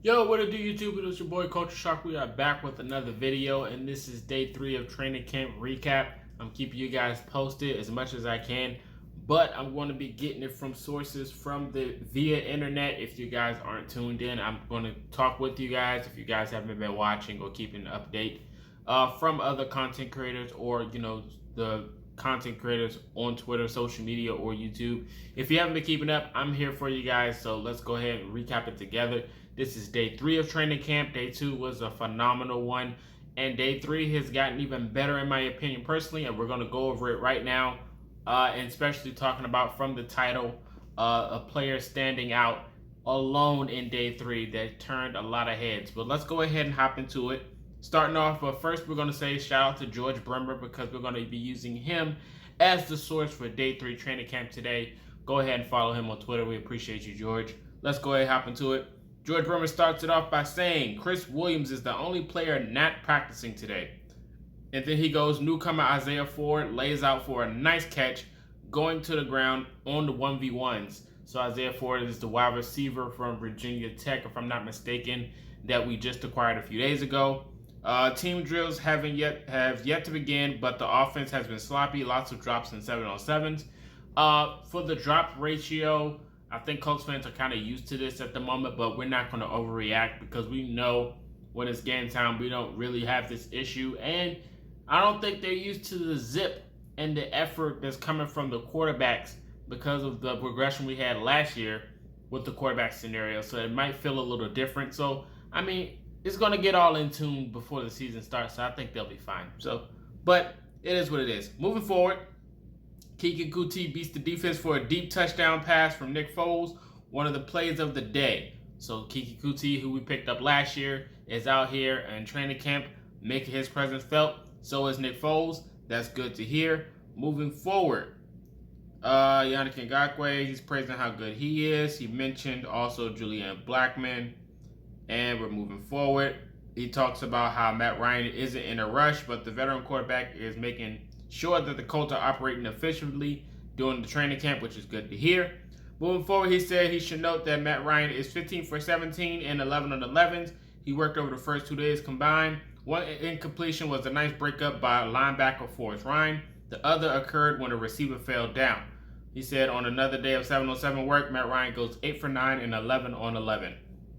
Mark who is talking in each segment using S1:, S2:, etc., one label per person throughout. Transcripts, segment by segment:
S1: Yo, what it do, YouTube? It is your boy ColtsTalk. We are back with another video, and this is day 3 of training camp recap. I'm keeping you guys posted as much as I can, but I'm going to be getting it from sources from the via internet. If you guys aren't tuned in, I'm going to talk with you guys. If you guys haven't been watching or keeping an update from other content creators, or the content creators on Twitter, social media, or YouTube. If you haven't been keeping up, I'm here for you guys. So let's go ahead and recap it together. This is day 3 of training camp. Day 2 was a phenomenal one. And day 3 has gotten even better in my opinion personally. And we're going to go over it right now. And especially talking about from the title, a player standing out alone in day 3 that turned a lot of heads. But let's go ahead and hop into it. Starting off, but first we're going to say shout out to George Bremer because we're going to be using him as the source for day 3 training camp today. Go ahead and follow him on Twitter. We appreciate you, George. Let's go ahead and hop into it. George Bremer starts it off by saying Chris Williams is the only player not practicing today. And then he goes, newcomer Isaiah Ford lays out for a nice catch going to the ground on the 1v1s. So Isaiah Ford is the wide receiver from Virginia Tech, if I'm not mistaken, that we just acquired a few days ago. Team drills have yet to begin, but the offense has been sloppy. Lots of drops and 7-on-7s. For the drop ratio, I think Colts fans are kind of used to this at the moment, but we're not going to overreact because we know when it's game time, we don't really have this issue. And I don't think they're used to the zip and the effort that's coming from the quarterbacks because of the progression we had last year with the quarterback scenario. So it might feel a little different. So, I mean, it's going to get all in tune before the season starts. So I think they'll be fine. So, but it is what it is. Moving forward. Keke Coutee beats the defense for a deep touchdown pass from Nick Foles, one of the plays of the day. So Keke Coutee, who we picked up last year, is out here in training camp making his presence felt. So is Nick Foles. That's good to hear. Moving forward, Yannick Ngakoue, he's praising how good he is. He mentioned also Julian Blackmon, and we're moving forward. He talks about how Matt Ryan isn't in a rush, but the veteran quarterback is making sure that the Colts are operating efficiently during the training camp, which is good to hear. Moving forward, he said he should note that Matt Ryan is 15 for 17 and 11 on 11s. He worked over the first 2 days combined. One incompletion was a nice breakup by linebacker Forrest Ryan. The other occurred when a receiver fell down. He said on another day of 7-on-7 work, Matt Ryan goes 8 for 9 and 11 on 11,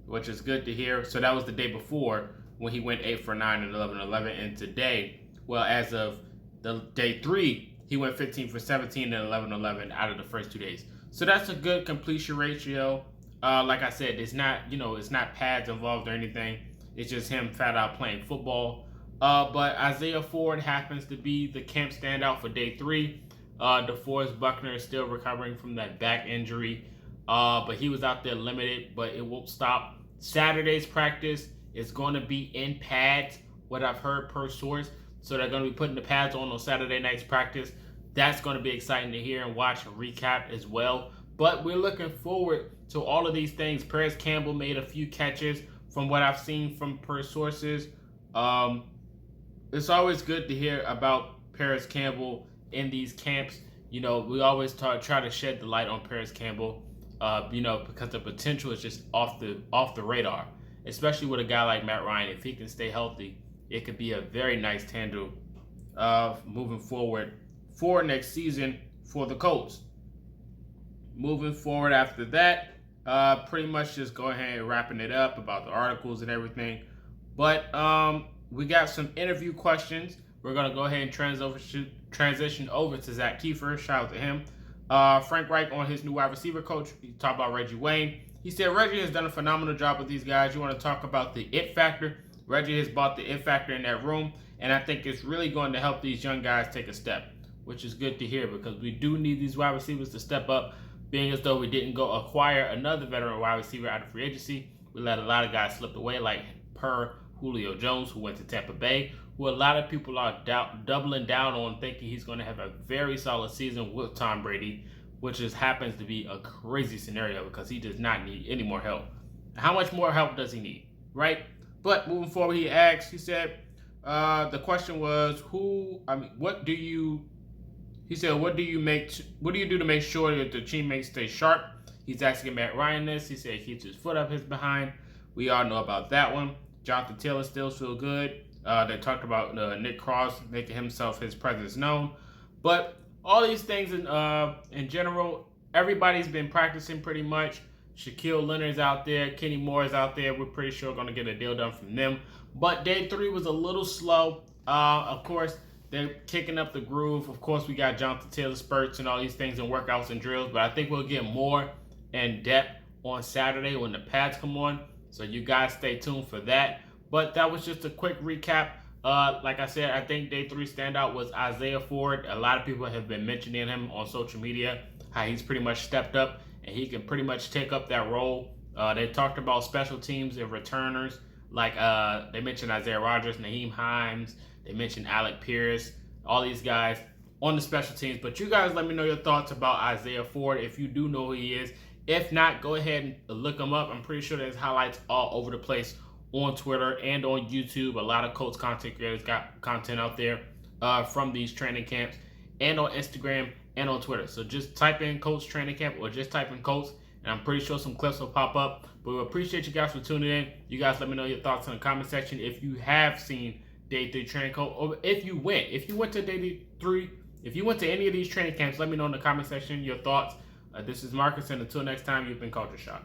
S1: which is good to hear. So that was the day before when he went 8 for 9 and 11 on 11. And today, well, as of the day 3, he went 15 for 17 and 11-11 out of the first 2 days. So that's a good completion ratio. Like I said, it's not, it's not pads involved or anything. It's just him flat out playing football. But Isaiah Ford happens to be the camp standout for day 3. DeForest Buckner is still recovering from that back injury. But he was out there limited, but it won't stop. Saturday's practice is going to be in pads, what I've heard per source. So they're going to be putting the pads on Saturday night's practice. That's going to be exciting to hear and watch a recap as well. But we're looking forward to all of these things. Paris Campbell made a few catches from what I've seen from per sources. It's always good to hear about Paris Campbell in these camps. We always try to shed the light on Paris Campbell, because the potential is just off the radar, especially with a guy like Matt Ryan. If he can stay healthy, it could be a very nice tandem moving forward for next season for the Colts. Moving forward after that, pretty much just go ahead and wrapping it up about the articles and everything. But we got some interview questions. We're going to go ahead and transition over to Zach Kiefer. Shout out to him. Frank Reich on his new wide receiver coach. He talked about Reggie Wayne. He said Reggie has done a phenomenal job with these guys. You want to talk about the it factor? Reggie has bought the it factor in that room, and I think it's really going to help these young guys take a step, which is good to hear because we do need these wide receivers to step up, being as though we didn't go acquire another veteran wide receiver out of free agency. We let a lot of guys slip away, like Julio Jones, who went to Tampa Bay, who a lot of people are doubling down on, thinking he's going to have a very solid season with Tom Brady, which happens to be a crazy scenario because he does not need any more help. How much more help does he need, right? But moving forward, he said, the question was, what do you do to make sure that the teammates stay sharp? He's asking Matt Ryan this. He said he keeps his foot up his behind. We all know about that one. Jonathan Taylor still feel good. They talked about Nick Cross making himself his presence known. But all these things in general, everybody's been practicing pretty much. Shaquille Leonard's out there. Kenny Moore's out there. We're pretty sure going to get a deal done from them. But day 3 was a little slow. Of course, they're kicking up the groove. Of course, we got Jonathan Taylor spurts and all these things and workouts and drills. But I think we'll get more in depth on Saturday when the pads come on. So you guys stay tuned for that. But that was just a quick recap. Like I said, I think day 3 standout was Isaiah Ford. A lot of people have been mentioning him on social media, how he's pretty much stepped up and he can pretty much take up that role. They talked about special teams and returners. Like they mentioned Isaiah Rodgers, Naheem Hines. They mentioned Alec Pierce. All these guys on the special teams. But you guys let me know your thoughts about Isaiah Ford if you do know who he is. If not, go ahead and look him up. I'm pretty sure there's highlights all over the place on Twitter and on YouTube. A lot of Colts content creators got content out there from these training camps, and on Instagram and on Twitter. So just type in Colts training camp or just type in Colts, and I'm pretty sure some clips will pop up. But we appreciate you guys for tuning in. You guys let me know your thoughts in the comment section if you have seen day 3 training camp, or if you went to day 3, if you went to any of these training camps, let me know in the comment section your thoughts. This is Marcus, and until next time, you've been Culture Shock.